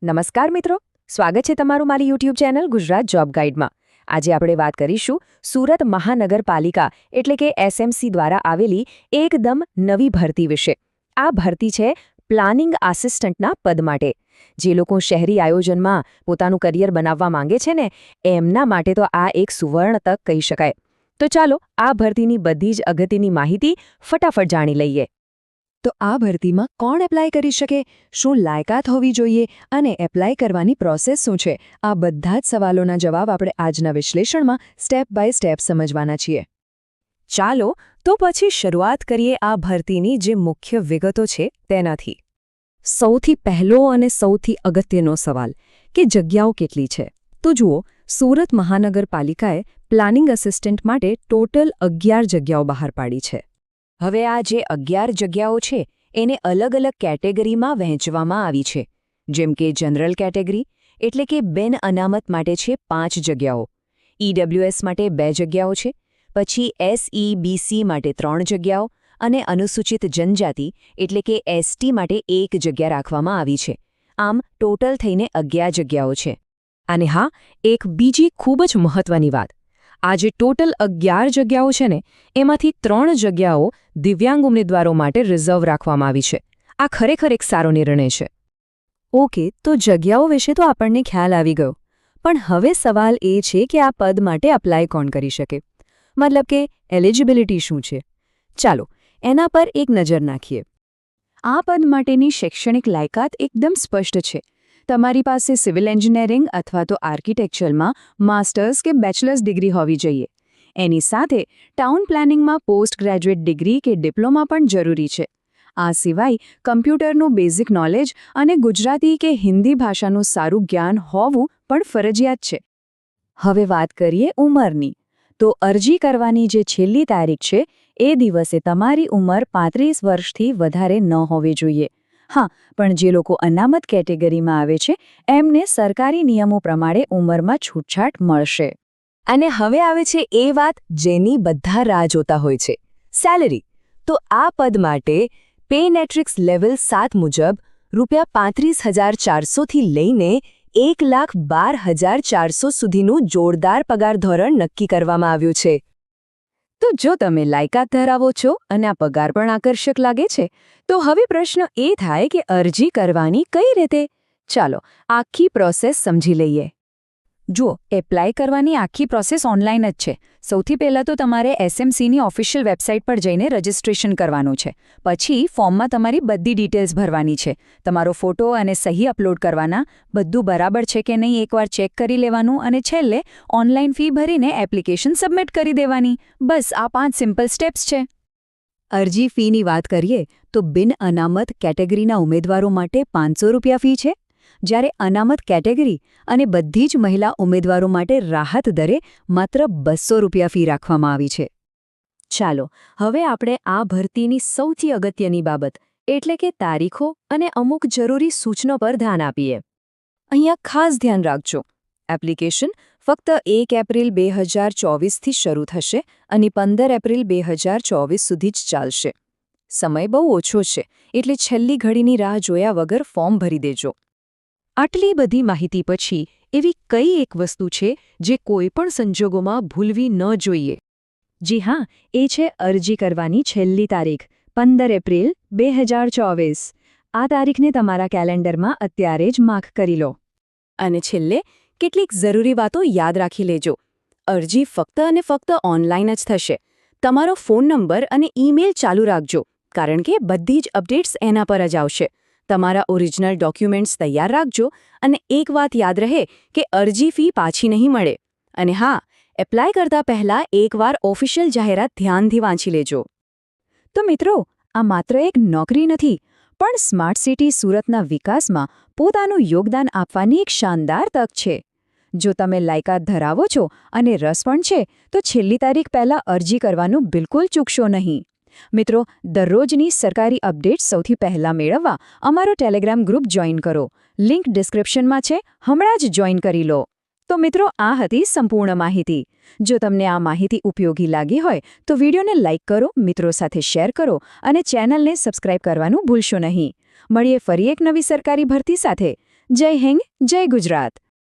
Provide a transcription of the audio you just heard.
નમસ્કાર મિત્રો, સ્વાગત છે તમારું મારી યુટ્યુબ ચેનલ ગુજરાત જોબ ગાઈડમાં। આજે આપણે વાત કરીશું સુરત મહાનગરપાલિકા એટલે કે એસએમસી દ્વારા આવેલી એકદમ નવી ભરતી વિશે। આ ભરતી છે પ્લાનિંગ આસિસ્ટન્ટના પદ માટે। જે લોકો શહેરી આયોજનમાં પોતાનું કરિયર બનાવવા માંગે છે ને, એમના માટે તો આ એક સુવર્ણ તક કહી શકાય। તો ચાલો આ ભરતીની બધી જ અગત્યની માહિતી ફટાફટ જાણી લઈએ। તો આ ભરતીમાં કોણ એપ્લાય કરી શકે, શું લાયકાત હોવી જોઈએ અને એપ્લાય કરવાની પ્રોસેસ શું છે, આ બધા જ સવાલોના જવાબ આપણે આજના વિશ્લેષણમાં સ્ટેપ બાય સ્ટેપ સમજવાના છીએ। ચાલો તો પછી શરૂઆત કરીએ આ ભરતીની જે મુખ્ય વિગતો છે તેનાથી। સૌથી પહેલો અને સૌથી અગત્યનો સવાલ કે જગ્યાઓ કેટલી છે। તો જુઓ, સુરત મહાનગરપાલિકાએ પ્લાનિંગ આસિસ્ટન્ટ માટે ટોટલ 11 જગ્યાઓ બહાર પાડી છે। હવે આ જે 11 જગ્યાઓ છે એને અલગ અલગ કેટેગરીમાં વહેંચવામાં આવી છે। જેમ કે જનરલ કેટેગરી એટલે કે બિન અનામત માટે છે 5 જગ્યાઓ, ઈડબ્લ્યુએસ માટે 2 જગ્યાઓ છે, પછી એસઈબીસી માટે 3 જગ્યાઓ અને અનુસૂચિત જનજાતિ એટલે કે એસટી માટે 1 જગ્યા રાખવામાં આવી છે। આમ ટોટલ થઈને 11 જગ્યાઓ છે। અને હા, એક બીજી ખૂબ જ મહત્વની વાત, આ જે ટોટલ 11 જગ્યાઓ છે ને, એમાંથી 3 જગ્યાઓ દિવ્યાંગ ઉમેદવારો માટે રિઝર્વ રાખવામાં આવી છે। આ ખરેખર એક સારો નિર્ણય છે। ઓકે, તો જગ્યાઓ વિશે તો આપણને ખ્યાલ આવી ગયો, પણ હવે સવાલ એ છે કે આ પદ માટે અપ્લાય કોણ કરી શકે, મતલબ કે એલિજિબિલિટી શું છે। ચાલો એના પર એક નજર નાખીએ। આ પદ માટેની શૈક્ષણિક લાયકાત એકદમ સ્પષ્ટ છે। તમારી પાસે સિવિલ એન્જિનિયરિંગ અથવા તો આર્કિટેક્ચરમાં માસ્ટર્સ કે બેચલર્સ ડિગ્રી હોવી જોઈએ। એની સાથે ટાઉન પ્લાનિંગમાં પોસ્ટ ગ્રેજ્યુએટ ડિગ્રી કે ડિપ્લોમા પણ જરૂરી છે। આ સિવાય કમ્પ્યુટરનું બેઝિક નોલેજ અને ગુજરાતી કે હિન્દી ભાષાનું સારું જ્ઞાન હોવું પણ ફરજિયાત છે। હવે વાત કરીએ ઉંમરની। તો અરજી કરવાની જે છેલ્લી તારીખ છે એ દિવસે તમારી ઉંમર 35 વર્ષથી વધારે ન હોવી જોઈએ। હા, પણ જે લોકો અનામત કેટેગરીમાં આવે છે એમને સરકારી નિયમો પ્રમાણે ઉંમરમાં છૂટછાટ મળશે। અને હવે આવે છે એ વાત જેની બધા રાહ જોતા હોય છે, સેલેરી। તો આ પદ માટે પે મેટ્રિક્સ લેવલ 7 મુજબ ₹35,400 થી લઈને 1,12,400 સુધીનું જોરદાર પગાર ધોરણ નક્કી કરવામાં આવ્યું છે। તો જો તમે લાયકાત ધરાવો છો અને આ પગાર પણ આકર્ષક લાગે છે, તો હવે પ્રશ્ન એ થાય કે અરજી કરવાની કઈ રીતે। ચાલો આખી પ્રોસેસ સમજી લઈએ। જુઓ, એપ્લાય કરવાની આખી પ્રોસેસ ઓનલાઈન જ છે। સૌથી પહેલાં તો તમારે એસએમસીની ઓફિશિયલ વેબસાઇટ પર જઈને રજિસ્ટ્રેશન કરવાનું છે। પછી ફોર્મમાં તમારી બધી ડિટેલ્સ ભરવાની છે, તમારો ફોટો અને સહી અપલોડ કરવાના, બધું બરાબર છે કે નહીં એકવાર ચેક કરી લેવાનું અને છેલ્લે ઓનલાઈન ફી ભરીને એપ્લિકેશન સબમિટ કરી દેવાની। બસ આ 5 સિમ્પલ સ્ટેપ્સ છે। અરજી ફીની વાત કરીએ તો બિન અનામત કેટેગરીના ઉમેદવારો માટે ₹500 ફી છે, જ્યારે અનામત કેટેગરી અને બધી જ મહિલા ઉમેદવારો માટે રાહત દરે માત્ર ₹200 ફી રાખવામાં આવી છે। ચાલો હવે આપણે આ ભરતીની સૌથી અગત્યની બાબત એટલે કે તારીખો અને અમુક જરૂરી સૂચનો પર ધ્યાન આપીએ। અહીંયા ખાસ ધ્યાન રાખજો, એપ્લિકેશન ફક્ત 1 એપ્રિલ 2024થી શરૂ થશે અને 15 એપ્રિલ 2024 સુધી જ ચાલશે। સમય બહુ ઓછો છે, એટલે છેલ્લી ઘડીની રાહ જોયા વગર ફોર્મ ભરી દેજો। આટલી બધી માહિતી પછી એવી કઈ એક વસ્તુ છે જે કોઈપણ સંજોગોમાં ભૂલવી ન જોઈએ? જી હા, એ છે અરજી કરવાની છેલ્લી તારીખ 15 એપ્રિલ 2024। આ તારીખને તમારા કેલેન્ડરમાં અત્યારે જ માર્ક કરી લો। અને છેલ્લે કેટલીક જરૂરી વાતો યાદ રાખી લેજો। અરજી ફક્ત અને ફક્ત ઓનલાઈન જ થશે। તમારો ફોન નંબર અને ઈમેલ ચાલુ રાખજો, કારણ કે બધી જ અપડેટ્સ એના પર જ આવશે। તમારા ઓરિજિનલ ડોક્યુમેન્ટ્સ તૈયાર રાખજો અને એક વાત યાદ રહે કે અરજી ફી પાછી નહીં મળે। અને હા, એપ્લાય કરતા પહેલાં એકવાર ઓફિશિયલ જાહેરાત ધ્યાનથી વાંચી લેજો। તો મિત્રો, આ માત્ર એક નોકરી નથી, પણ સ્માર્ટ સિટી સુરતના વિકાસમાં પોતાનું યોગદાન આપવાની એક શાનદાર તક છે। જો તમે લાયકાત ધરાવો છો અને રસ પણ છે, તો છેલ્લી તારીખ પહેલાં અરજી કરવાનું બિલકુલ ચૂકશો નહીં। મિત્રો, દરરોજની સરકારી અપડેટ્સ સૌથી પહેલાં મેળવવા અમારો ટેલિગ્રામ ગ્રુપ જોઈન કરો। લિંક ડિસ્ક્રિપ્શનમાં છે, હમણાં જ જોઈન કરી લો। તો મિત્રો, આ હતી સંપૂર્ણ માહિતી। જો તમને આ માહિતી ઉપયોગી લાગી હોય તો વિડીયોને લાઇક કરો, મિત્રો સાથે શેર કરો અને ચેનલને સબસ્ક્રાઇબ કરવાનું ભૂલશો નહીં। મળીએ ફરી એક નવી સરકારી ભરતી સાથે। જય હિન્દ, જય ગુજરાત.